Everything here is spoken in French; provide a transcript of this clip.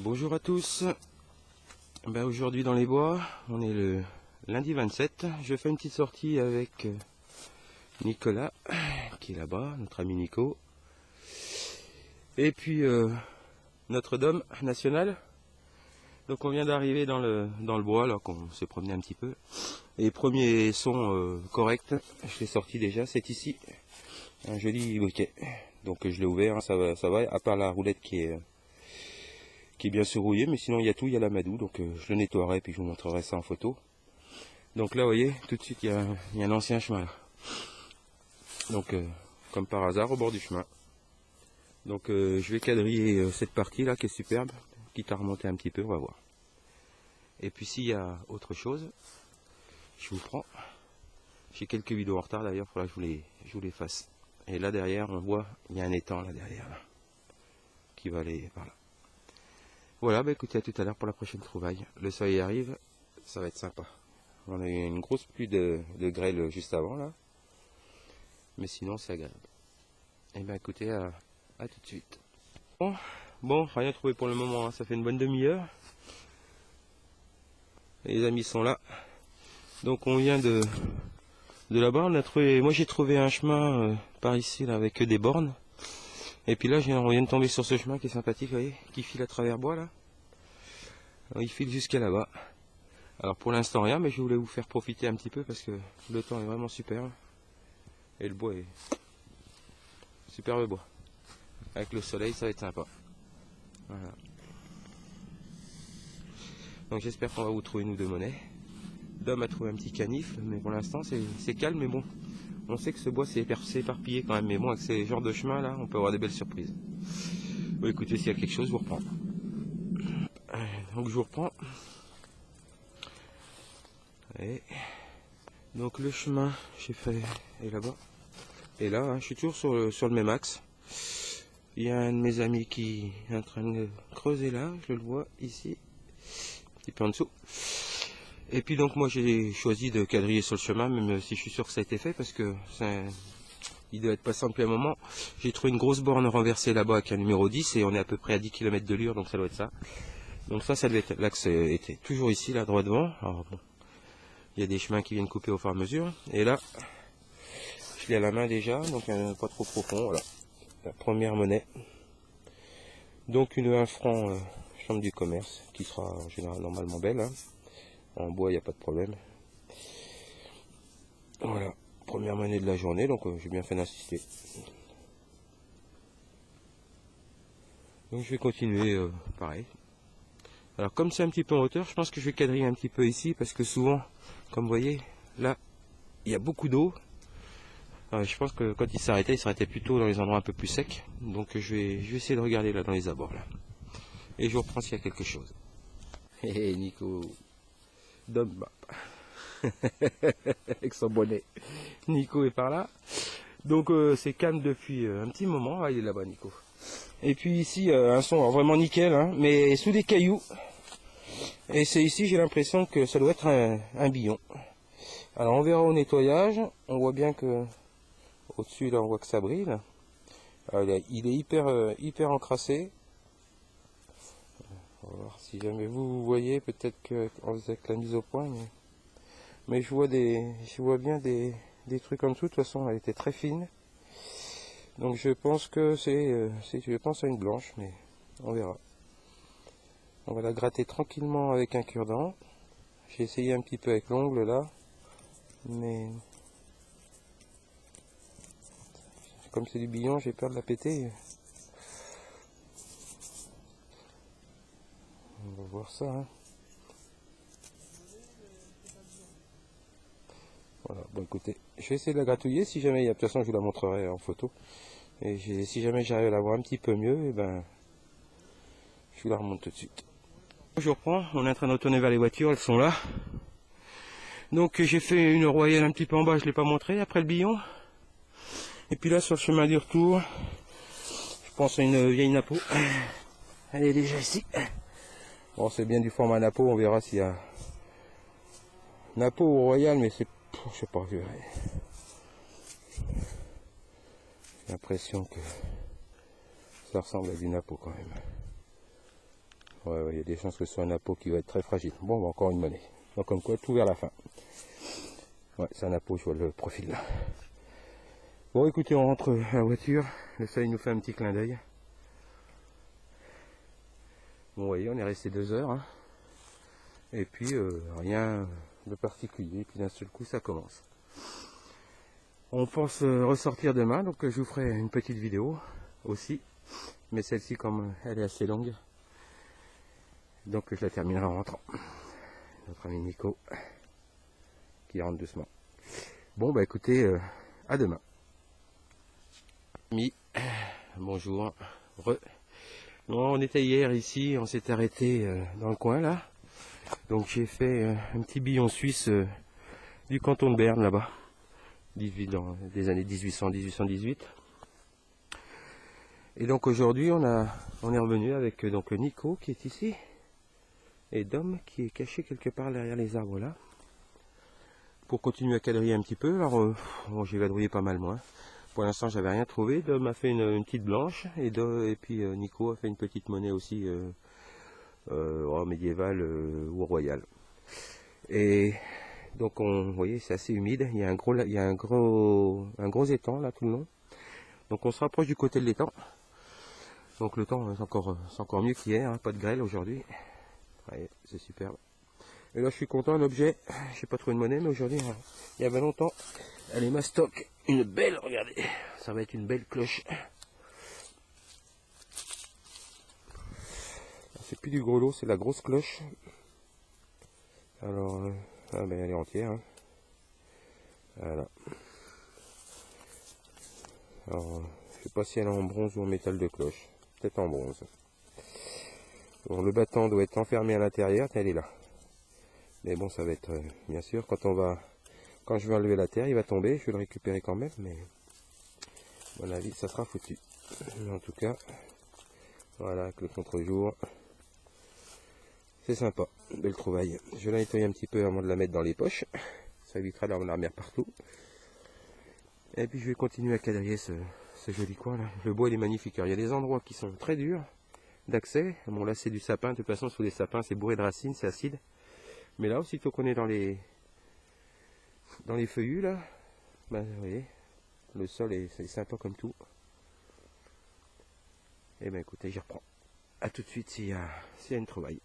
Bonjour à tous. Aujourd'hui dans les bois, on est le lundi 27. Je fais une petite sortie avec Nicolas, qui est là-bas, notre ami Nico. Et puis notre dôme national. Donc on vient d'arriver dans le bois, là qu'on s'est promené un petit peu. Et premier son correct, je l'ai sorti déjà, c'est ici. Un joli bouquet. Donc je l'ai ouvert, hein, ça va, à part la roulette qui est bien surrouillée, mais sinon il y a tout, il y a l'amadou, donc je le nettoierai puis je vous montrerai ça en photo. Donc là vous voyez, tout de suite il y a un ancien chemin là. Donc comme par hasard au bord du chemin. Donc je vais quadriller cette partie là qui est superbe, quitte à remonter un petit peu, on va voir. Et puis s'il y a autre chose, je vous prends. J'ai quelques vidéos en retard d'ailleurs, il faudra que je vous les fasse. Et là derrière on voit, il y a un étang là derrière là, qui va aller par là. Voilà, écoutez, à tout à l'heure pour la prochaine trouvaille. Le soleil arrive, ça va être sympa. On a eu une grosse pluie de grêle juste avant là. Mais sinon c'est agréable. Et bien écoutez, à tout de suite. Bon, rien trouvé pour le moment, hein. Ça fait une bonne demi-heure. Les amis sont là. Donc on vient de là-bas, moi j'ai trouvé un chemin par ici là avec des bornes. Et puis là on vient de tomber sur ce chemin qui est sympathique, vous voyez, qui file à travers bois là. Alors, il file jusqu'à là-bas. Alors pour l'instant rien, mais je voulais vous faire profiter un petit peu parce que le temps est vraiment super. Et le bois est superbe bois. Avec le soleil ça va être sympa. Voilà. Donc j'espère qu'on va vous trouver une ou deux monnaies. Dom a trouvé un petit canif, mais pour l'instant c'est calme, mais bon. On sait que ce bois s'est éparpillé quand même, mais bon, avec ces genres de chemins là, on peut avoir des belles surprises. Bon, écoutez, s'il y a quelque chose, je vous reprends. Donc je vous reprends. Et donc le chemin, j'ai fait, est là-bas. Et là, hein, je suis toujours sur le même axe. Il y a un de mes amis qui est en train de creuser là, je le vois ici, un petit peu en dessous. Et puis donc moi j'ai choisi de quadriller sur le chemin, même si je suis sûr que ça a été fait, parce que il doit être passé depuis un moment. J'ai trouvé une grosse borne renversée là-bas avec un numéro 10 et on est à peu près à 10 km de Lure, donc ça doit être ça. Donc ça devait être, l'axe était toujours ici, là droit devant. Alors bon, il y a des chemins qui viennent couper au fur et à mesure. Et là, je l'ai à la main déjà, donc pas trop profond, voilà. La première monnaie. Donc un franc chambre du commerce, qui sera en général normalement belle, hein. En bois il n'y a pas de problème. Voilà, première monnaie de la journée, donc j'ai bien fait d'insister. Donc je vais continuer pareil. Alors comme c'est un petit peu en hauteur, je pense que je vais quadriller un petit peu ici, parce que souvent, comme vous voyez, là, il y a beaucoup d'eau. Je pense que quand il s'arrêtait plutôt dans les endroits un peu plus secs. Donc je vais essayer de regarder là dans les abords là. Et je vous reprends s'il y a quelque chose. Hé Nico, Dom, avec son bonnet. Nico est par là. Donc c'est calme depuis un petit moment. Ah, il est là-bas Nico. Et puis ici un son vraiment nickel, hein, mais sous des cailloux. Et c'est ici, j'ai l'impression que ça doit être un billon. Alors on verra au nettoyage. On voit bien que au-dessus là on voit que ça brille. Alors, il est hyper encrassé. On va voir si jamais vous voyez, peut-être que avec la mise au point, mais je vois bien des trucs en dessous. De toute façon elle était très fine. Donc je pense que je pense à une blanche, mais on verra. On va la gratter tranquillement avec un cure-dent. J'ai essayé un petit peu avec l'ongle là, mais comme c'est du billon, j'ai peur de la péter. On va voir ça. Hein. Voilà, bon écoutez, je vais essayer de la gratouiller. Si jamais il y a, de toute façon je vous la montrerai en photo. Et si jamais j'arrive à la voir un petit peu mieux, et ben je vous la remonte tout de suite. Je reprends, on est en train de retourner vers les voitures, elles sont là. Donc j'ai fait une royale un petit peu en bas, je ne l'ai pas montré, après le billon. Et puis là sur le chemin du retour, je pense à une vieille napo. Elle est déjà ici. Bon, c'est bien du format napo, on verra s'il y a napo ou royal, mais c'est, je sais pas, j'ai l'impression que ça ressemble à du napo quand même. Ouais, il y a des chances que ce soit un appôt qui va être très fragile. Bon, encore une monnaie. Donc comme quoi, tout vers la fin. Ouais, c'est un appôt, je vois le profil là. Bon, écoutez, on rentre à la voiture. Le soleil nous fait un petit clin d'œil. Bon, vous voyez, on est resté 2 heures. Hein. Et puis, rien de particulier. Et puis d'un seul coup, ça commence. On pense ressortir demain, donc je vous ferai une petite vidéo aussi. Mais celle-ci, comme elle est assez longue, donc je la terminerai en rentrant. Notre ami Nico, qui rentre doucement. Bon, bah écoutez, à demain. Bonjour. Bon, on était hier ici, on s'est arrêté dans le coin là. Donc j'ai fait un petit billon suisse du canton de Berne là-bas, dans des années 1800-1818. Et donc aujourd'hui on est revenu avec donc Nico qui est ici et Dom qui est caché quelque part derrière les arbres là, pour continuer à quadriller un petit peu. Alors bon, j'ai vadrouillé pas mal moi. Pour l'instant j'avais rien trouvé. Dom a fait une petite blanche et puis Nico a fait une petite monnaie aussi médiévale ou royale. Et donc vous voyez, c'est assez humide. Il y a un gros étang là tout le long. Donc on se rapproche du côté de l'étang. Donc le temps c'est encore mieux qu'hier, hein, pas de grêle aujourd'hui. Ouais, c'est superbe. Et là je suis content, un objet, j'ai pas trouvé de monnaie, mais aujourd'hui, il y avait longtemps, elle est mastoc, une belle, regardez, ça va être une belle cloche. C'est plus du gros lot, c'est la grosse cloche. Alors, ben elle est entière. Hein. Voilà. Alors, je sais pas si elle est en bronze ou en métal de cloche. Peut-être en bronze. Bon, le battant doit être enfermé à l'intérieur, elle est là. Mais bon, ça va être, bien sûr, quand je vais enlever la terre, il va tomber. Je vais le récupérer quand même, mais à mon avis, ça sera foutu. Mais en tout cas, voilà, avec le contre-jour, c'est sympa, belle trouvaille. Je vais la nettoyer un petit peu avant de la mettre dans les poches. Ça évitera d'avoir la mer partout. Et puis je vais continuer à quadriller ce joli coin là. Le bois il est magnifique. Alors, il y a des endroits qui sont très durs d'accès. Bon là c'est du sapin, de toute façon sous les sapins c'est bourré de racines, c'est acide. Mais là aussitôt qu'on est dans les feuillus là, ben, vous voyez, le sol c'est sympa comme tout. Et ben écoutez, j'y reprends. A tout de suite s'il y a une trouvaille.